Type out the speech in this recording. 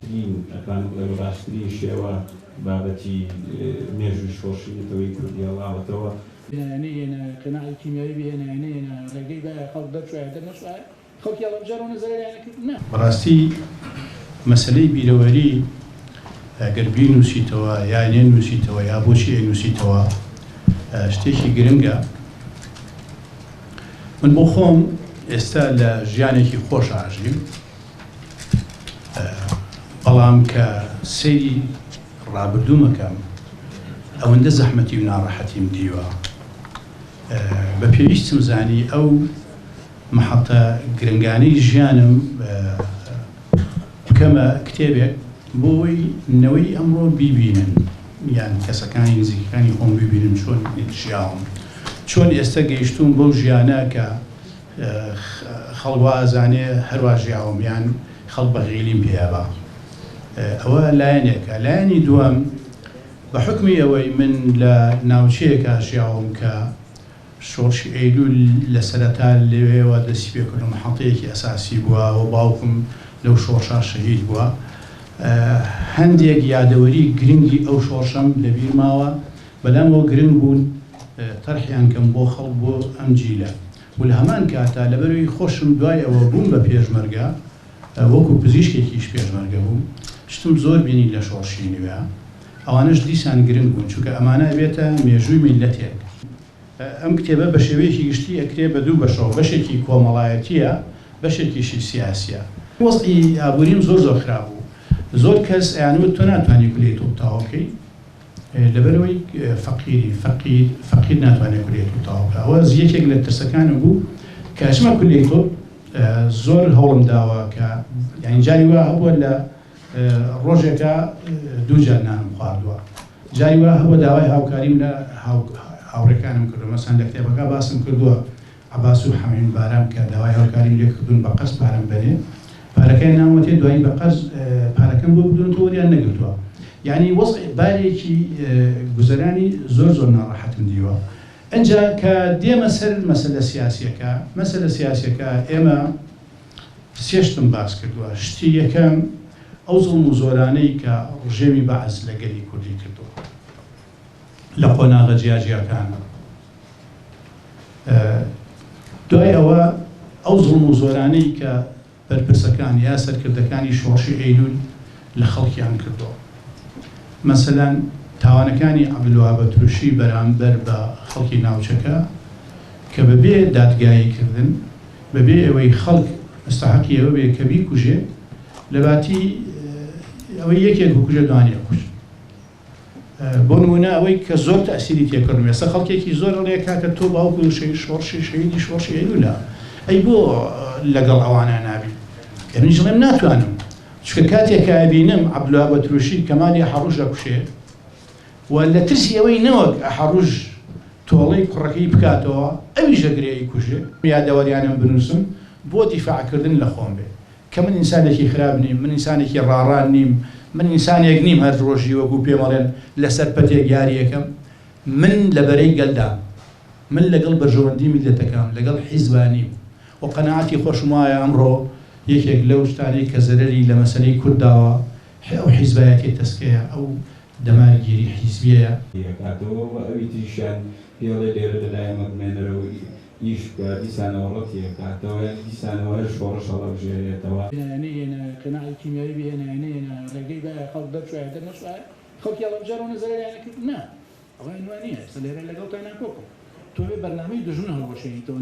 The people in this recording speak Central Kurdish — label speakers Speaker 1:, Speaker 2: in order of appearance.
Speaker 1: ڕاستترین ئەکان لە ڕاستترین شێوە بابەتی مێژووی شۆڕشینەتەوەی کوردی هەڵاوەتەوە.
Speaker 2: هێنا قناعی کیمیایی هێنا ڕێگەی بە خەڵک دەرچوایە دەرنەچوایە خەڵکی هەڵەبژێڕەوە نەزەریانەکرد نا.
Speaker 3: بەڕاستی مەسەلەی بیرەوەری ئەگەر بینووسیتەوە یا نێنووسیتەوە یا بۆچی ئەینووسیتەوە شتێکی گرنگە. من بۆ خۆم ئێستا لە ژیانێکی خۆش ئاژیم، بەڵام کە سەیری ڕابردوومەکەم ئەوەندە زەحمەتی و ناڕەحەتیم دیوە بە پێویستم زانی ئەو محەتە گرنگانەی ژیانم بکەمە کتێبێک بۆی نەوەی ئەمڕۆ بیبینن، یان کەسەکانی نزیکەکانی خۆم ببینن چۆن ژیاوم، چۆن ئێستا گەیشتوم بەو ژیانە کە خەڵک وازانێ هەروە ژیاوم یان خەڵک بە غیلیم پێیابا. ئەوە لایەنێکە. لایەنی دووەم بە حکمی ئەوەی من لە ناوچەیەکە ژیاوم کە شۆڕشی ئەیلول لە سەرەتا لەوێەوە دەستی پێکردن و محەڵەیەکی ئەساسی بووە و باوکم لەو شۆڕشا شەهید بووە. هەندێک یادەوەری گرنگی ئەو شۆڕشەم لەبیر ماوە، بەلامەوە گرنگ بوون تەرحیان کەم بۆ خەڵک بۆ ئەم جیلە و لە هەمان کاتا لەبەروی خۆشم دوای ئەوە بووم بە پێشمەرگە وەکو پزیشکێکیش پێشمەرگە بووم، شتم زۆر بینی لە شۆڕشی نوێ. ئەوانش دیسان گرنگ بوون چونکە ئەمانە بێتە مێژووی میلەتێک. ئەم کتێبە بە شێوەیەکی گشتی ئەکرێ بە دوو بەشەوە، بەشێکی کۆمەڵایەتیە، بەشێکیشی سیاسیە. وەزعی ئابووریم زۆر خراپ بوو. زۆر کەس ئەیانوت تۆ ناتوانێت کولێ تۆ بکەی لەبەرەوەی فەقیر ناتوانێت کولێ تۆ بکە. ئەوە یەکێک لە ترسەکانم بوو کە ئەچمە کولێ تۆ زۆر هەوڵم داوە کە یانی جاری وا هەبووە لە ڕۆژێکە دوو جار نانم خواردووە، جاری وا هەبووە داوای هاوکاریم لە هاوڕێکانم کردووە. مەسەن لە کتێبەکە باسم کردووە عەباس و حەمین بارام کە داوای هاوکاریم لێ کردوون بە قەست پارەم بەنێ، پارەکەی ناموەتێ دوایی بە قەست پارەکەم بۆ بدون تۆ وەریان نەگرتووە. یعنی وەزع بارێکی گوزەرانی زۆر ناڕەحەتم دیوە. ئەنجا کە دێمە سەر مەسەلە سیاسیەکە، مەسەلە سیاسیەکە ئێمە سێشتم باس کردووە. شتی یەکەم ئەو زوڵم و زۆرانەی کە ڕژێمی بەعز لە گەلی کوردی کردووە لە قۆناغە جیاجیەکانە. دوای ئەوە ئەو زوڵم و زۆرانەی کە بەرپرسەکان یا سەرکردەکانی شۆڕشی ئەیلول لە خەڵکیان کردووە. مەسەلەن تاوانەکانی عەبدولوهاب ئەتروشی بەرامبەر بە خەڵکی ناوچەکە کە بەبێ دادگاییکردن، بەبێ ئەوەی خەڵک مستحەقی ئەوە بێ کە بیکوژێ، لە باتی ئەوەی یەکێک بکوژێ دوانیە کوژ. بۆ نمونە ئەوەی کە زۆر تەئسیری تێکردم، ئێستا خەڵکێکی زۆر ئەڵێ کاکە تۆ باوکو شۆڕشی شەهیدی شۆڕشی ئەیلولە، ئەی بۆ لەگەڵ ئەوانە نابی؟ ئەمنیش دەڵێم ناتوانم، چونکە کاتێک کە ئەبینم عەبدولوهاب ئەتروشی کەمالی حەڕوژ دەکوشێ و لە ترسی ئەوەی نەوەک حەڕوژ تۆڵەی کوڕەکەی بکاتەوە ئەویش ئەگرێ ئەیکوژێ، یادەوەریانم بنووسم بۆ دیفاعکردن لە خۆم بێ کە من ئینسانێکی خراپ نیم، من ئینسانێکی ڕاڕان نیم، من ئینسانێک نیم هەر ڕۆژی وەکو پێمەڵێن لەسەر پەتێک یاریەکەم. من لەبەرەی گەلدام، من لەگەڵ بەرژەوەندی میلەتەکەم، لەگەڵ حیزبانیم و قەناعەتی خۆشم وایە ئەمڕۆ یەکێک لەو شتانەی کە زەرەری لە مەسەلەی کورداوە ئەو حیزبایەتی تەسکەیە، ئەو دەمارگیری حیزبیەیە.
Speaker 1: یەکاتەوە ئەوی تریشیان پێڵێ لێرە لەلایەمە بمێنەرەوە ئیش بکە دیسانەوەڵەت یەکاتەوە دیسانەوە شۆڕش هەڵەبژێرێتەوە.
Speaker 2: هێنا قناعی کیمیایی هێنا ڕێگەی بە خەڵک دەرچوایە دەرنەچوایە خەڵکی هەڵەبژێڕەوە نەزەریانەکرد نا. ئەوە وانە ئێستا لێرە لەگەڵ تۆ ناکۆکم تۆ بەرنامەی دژمن هەڵبەشێنیتەوە.